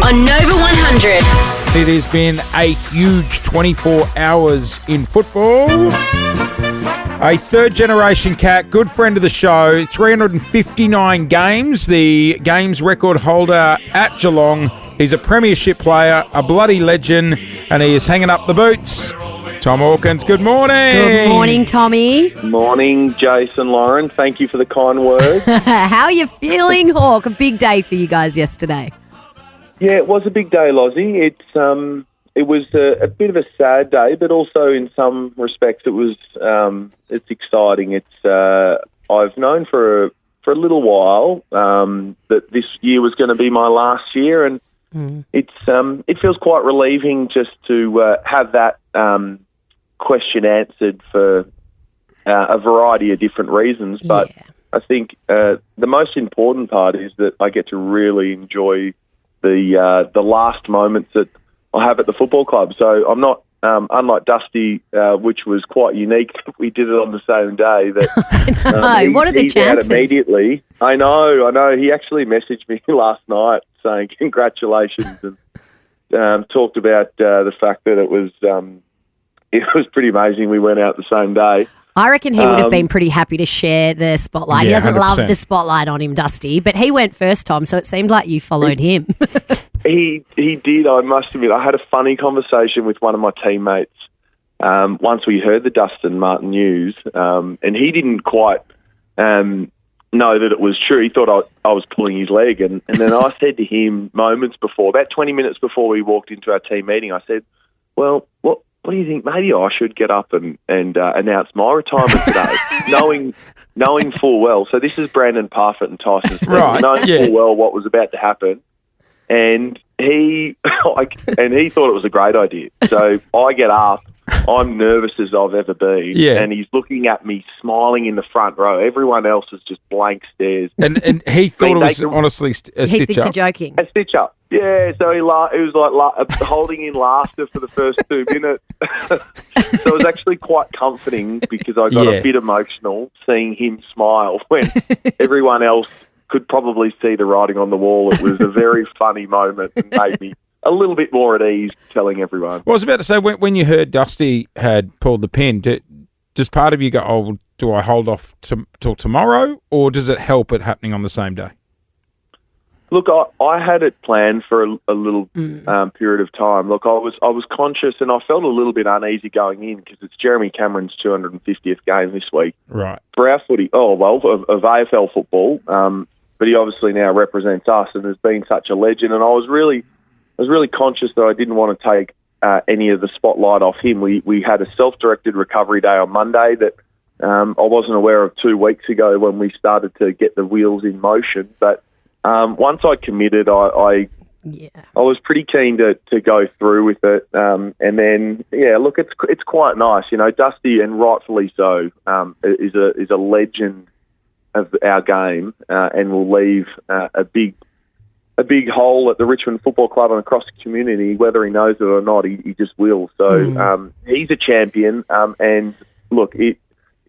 on Nova 100. It has been a huge 24 hours in football. A third-generation cat, good friend of the show, 359 games, the games record holder at Geelong. He's a premiership player, a bloody legend, and he is hanging up the boots. Tom Hawkins, good morning. Good morning, Tommy. Morning, Jason, Lauren. Thank you for the kind words. How are you feeling, Hawk? A big day for you guys yesterday. Yeah, it was a big day, Lozzie. It was a bit of a sad day, but also in some respects it was it's exciting. I've known for a little while that this year was going to be my last year, and it feels quite relieving just to have that question answered for a variety of different reasons. But I think the most important part is that I get to really enjoy the last moments that I have at the football club. So I'm not, unlike Dusty, which was quite unique. We did it on the same day. That what are the chances? Immediately. I know. He actually messaged me last night saying congratulations and talked about the fact that it was pretty amazing. We went out the same day. I reckon he would have been pretty happy to share the spotlight. Yeah, he doesn't 100%. love the spotlight on him, Dusty, but he went first, Tom, so it seemed like you followed him. He did, I must admit. I had a funny conversation with one of my teammates once we heard the Dustin Martin news, and he didn't quite know that it was true. He thought I was pulling his leg, and then I said to him moments before, about 20 minutes before we walked into our team meeting, I said, well, what do you think? Maybe I should get up and announce my retirement today, knowing full well. So this is Brandon Parfitt and Tyson's team, Right, knowing full well what was about to happen. And he thought it was a great idea. So I get up, I'm nervous as I've ever been, and he's looking at me, smiling in the front row. Everyone else is just blank stares. And he thought it was honestly a He stitch thinks up. you're joking. A stitch up. Yeah, so it was like holding in laughter for the first 2 minutes. So it was actually quite comforting because I got a bit emotional seeing him smile when everyone else could probably see the writing on the wall. It was a very funny moment and made me a little bit more at ease telling everyone. Well, I was about to say, when you heard Dusty had pulled the pin, does part of you go, oh, well, do I hold off till tomorrow, or does it help it happening on the same day? Look, I had it planned for a little period of time. Look, I was conscious and I felt a little bit uneasy going in because it's Jeremy Cameron's 250th game this week. Right. For our footy, of AFL football, but he obviously now represents us and has been such a legend. And I was really conscious that I didn't want to take any of the spotlight off him. We had a self-directed recovery day on Monday that I wasn't aware of 2 weeks ago when we started to get the wheels in motion. But once I committed, I was pretty keen to go through with it. And then, look, it's quite nice. You know, Dusty, and rightfully so, is a legend of our game and will leave a big hole at the Richmond Football Club and across the community, whether he knows it or not. He just will. So he's a champion, and look, it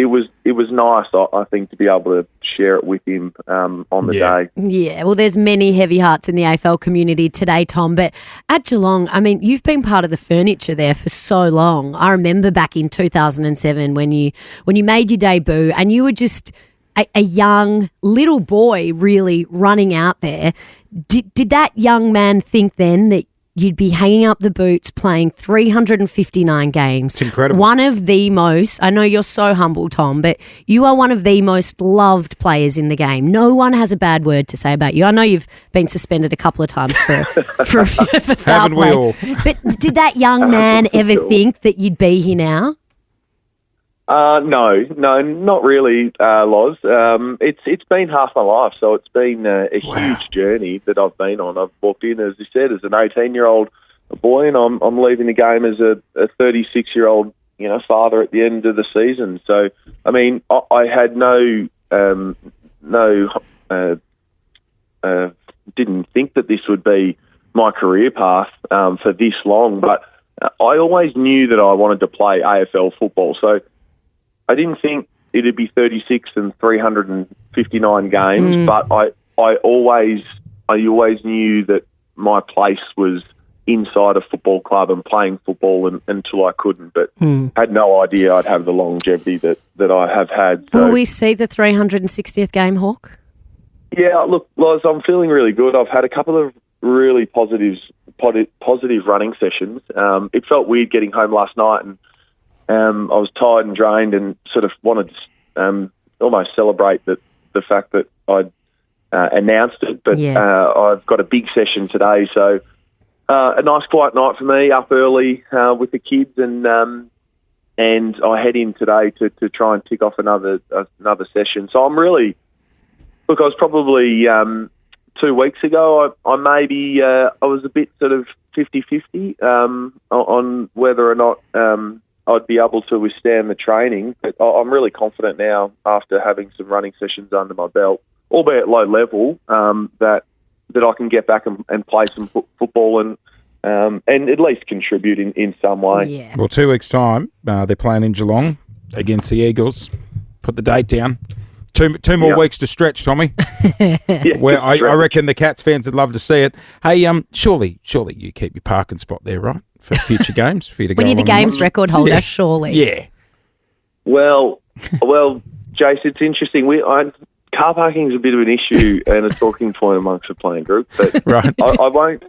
was nice, I think, to be able to share it with him on the day. Yeah, well, there's many heavy hearts in the AFL community today, Tom, but at Geelong, I mean, you've been part of the furniture there for so long. I remember back in 2007 when you made your debut and you were just a young little boy really running out there. Did that young man think then that you'd be hanging up the boots playing 359 games? It's incredible. One of the most, I know you're so humble, Tom, but you are one of the most loved players in the game. No one has a bad word to say about you. I know you've been suspended a couple of times for foul Haven't we play. all? But did that young man ever think that you'd be here now? No, not really, Loz. It's been half my life, so it's been a huge journey that I've been on. I've walked in, as you said, as an 18-year-old boy, and I'm leaving the game as a 36-year-old, father at the end of the season. So, I mean, I had didn't think that this would be my career path for this long, but I always knew that I wanted to play AFL football. So I didn't think it'd be 36 and 359 games, but I always knew that my place was inside a football club and playing football until I couldn't, but had no idea I'd have the longevity that I have had. So, will we see the 360th game, Hawk? Yeah, look, Loz, I'm feeling really good. I've had a couple of really positive running sessions. It felt weird getting home last night, and I was tired and drained and sort of wanted to almost celebrate the fact that I'd announced it. But I've got a big session today, so a nice quiet night for me, up early with the kids, and I head in today to try and tick off another session. So I'm really... Look, I was probably 2 weeks ago, I was a bit sort of 50-50 on whether or not I'd be able to withstand the training. But I'm really confident now after having some running sessions under my belt, albeit low level, that I can get back and play some football and at least contribute in some way. Yeah. Well, 2 weeks' time, they're playing in Geelong against the Eagles. Put the date down. Two more weeks to stretch, Tommy. Well, I reckon the Cats fans would love to see it. Hey, surely you keep your parking spot there, right, for future games for you to go. When you're the along games record holder, surely. Yeah. Well, Jace, it's interesting. Car parking is a bit of an issue and a talking point amongst the playing group. But right. I won't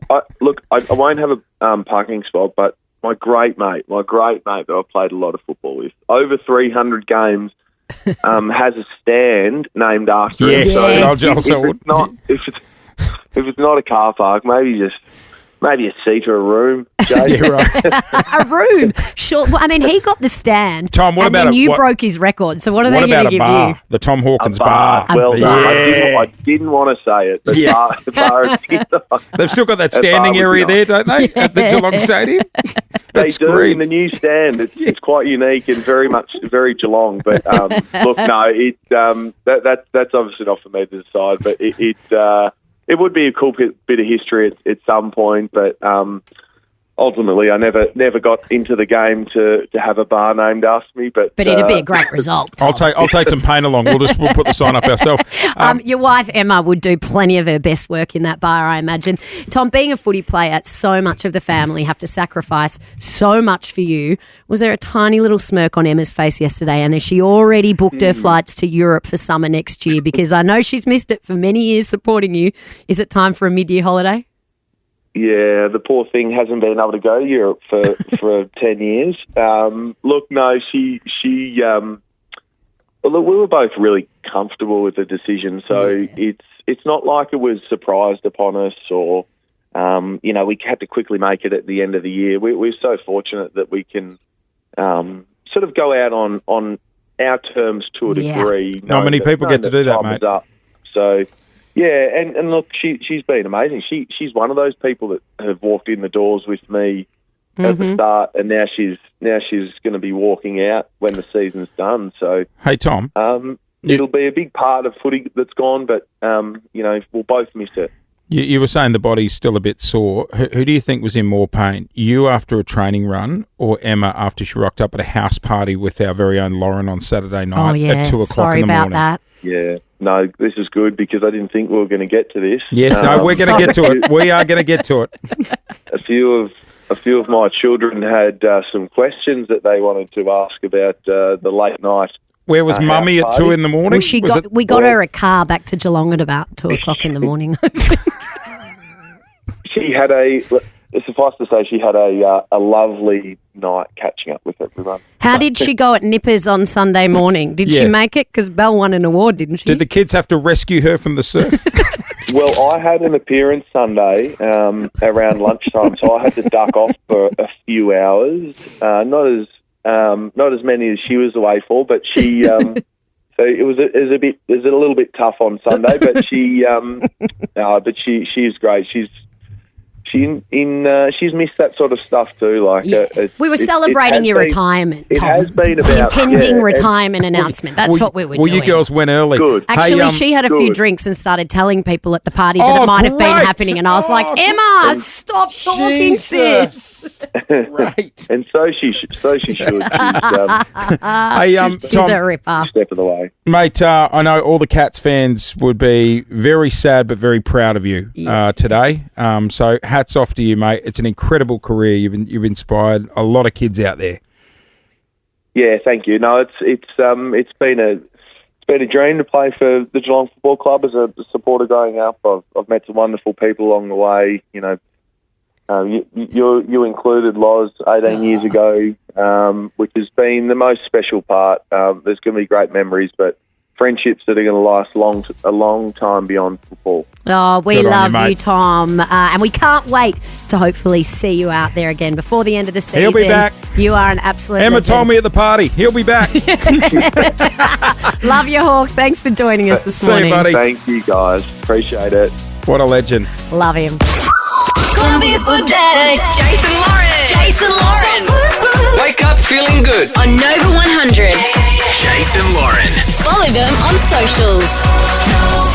have a parking spot. But my great mate that I've played a lot of football with, over 300 games. Has a stand named after him. So if it's not a car park, maybe a seat or a room. Jay. Yeah, right. A room. Sure. Well, I mean, he got the stand. Tom, what and about then you broke his record. So what are they going to give bar? you? The Tom Hawkins bar. Well done. Yeah. I didn't want to say it. But the bar They've still got that standing area there, don't they? At the Geelong Stadium. They do in the new stand. It's quite unique and very Geelong. But look, no, that's obviously not for me to decide. But it would be a cool bit of history at some point. But ultimately, I never got into the game to have a bar named after me. But it'd be a great result. I'll take some paint along. We'll put the sign up ourselves. Your wife Emma would do plenty of her best work in that bar, I imagine. Tom, being a footy player, so much of the family have to sacrifice so much for you. Was there a tiny little smirk on Emma's face yesterday? And has she already booked her flights to Europe for summer next year? Because I know she's missed it for many years supporting you. Is it time for a mid-year holiday? Yeah, the poor thing hasn't been able to go to Europe for 10 years. Look, no, she look, we were both really comfortable with the decision, so it's not like it was surprised upon us or, we had to quickly make it at the end of the year. We're so fortunate that we can sort of go out on our terms to a degree. Not many people get to do that, mate. So... Yeah, and look, she's been amazing. She's one of those people that have walked in the doors with me at the start, and now she's going to be walking out when the season's done. So, hey Tom, it'll be a big part of footy that's gone, but we'll both miss it. You were saying the body's still a bit sore. Who do you think was in more pain? You after a training run, or Emma after she rocked up at a house party with our very own Lauren on Saturday night at 2 o'clock Sorry in the morning? about that. Yeah. No, this is good because I didn't think we were going to get to this. Yes, no, we're going to get to it. We are going to get to it. A few of my children had some questions that they wanted to ask about the late night. Where was Mummy at 2 in the morning? We got her a car back to Geelong at about 2 o'clock in the morning. She had suffice to say, she had a lovely night catching up with everyone. How did she go at Nippers on Sunday morning? Did she make it? Because Belle won an award, didn't she? Did the kids have to rescue her from the surf? Well, I had an appearance Sunday around lunchtime, so I had to duck off for a few hours. Not as many as she was away for, but she. So it was a little bit tough on Sunday, but she's great. she's missed that sort of stuff too. Like we were celebrating your retirement, Tom. It has been about the impending retirement announcement. That's what we were doing. Well, you girls went early. Good. Actually, she had a few drinks and started telling people at the party that it might have been happening, and I was like, Emma, stop talking, sis. Right. And so she should. She's She's Tom, a ripper. step of the way. Mate, I know all the Cats fans would be very sad but very proud of you today. So hats off to you, mate. It's an incredible career. You've inspired a lot of kids out there. Yeah, thank you. No, it's been a dream to play for the Geelong Football Club as a supporter growing up. I've met some wonderful people along the way. You know, you included, Loz, 18 years ago, which has been the most special part. There's going to be great memories, but friendships that are going to last a long time beyond football. Oh, we Good love on you, you, Tom. And we can't wait to hopefully see you out there again before the end of the season. He'll be back. You are an absolute Emma legend. told me at the party. He'll be back. Love you, Hawk. Thanks for joining us this See you, morning. buddy. Thank you, guys. Appreciate it. What a legend. Love him. Jason Lauren. Wake up feeling good. On Nova 100. Jason Lauren. Follow them on socials.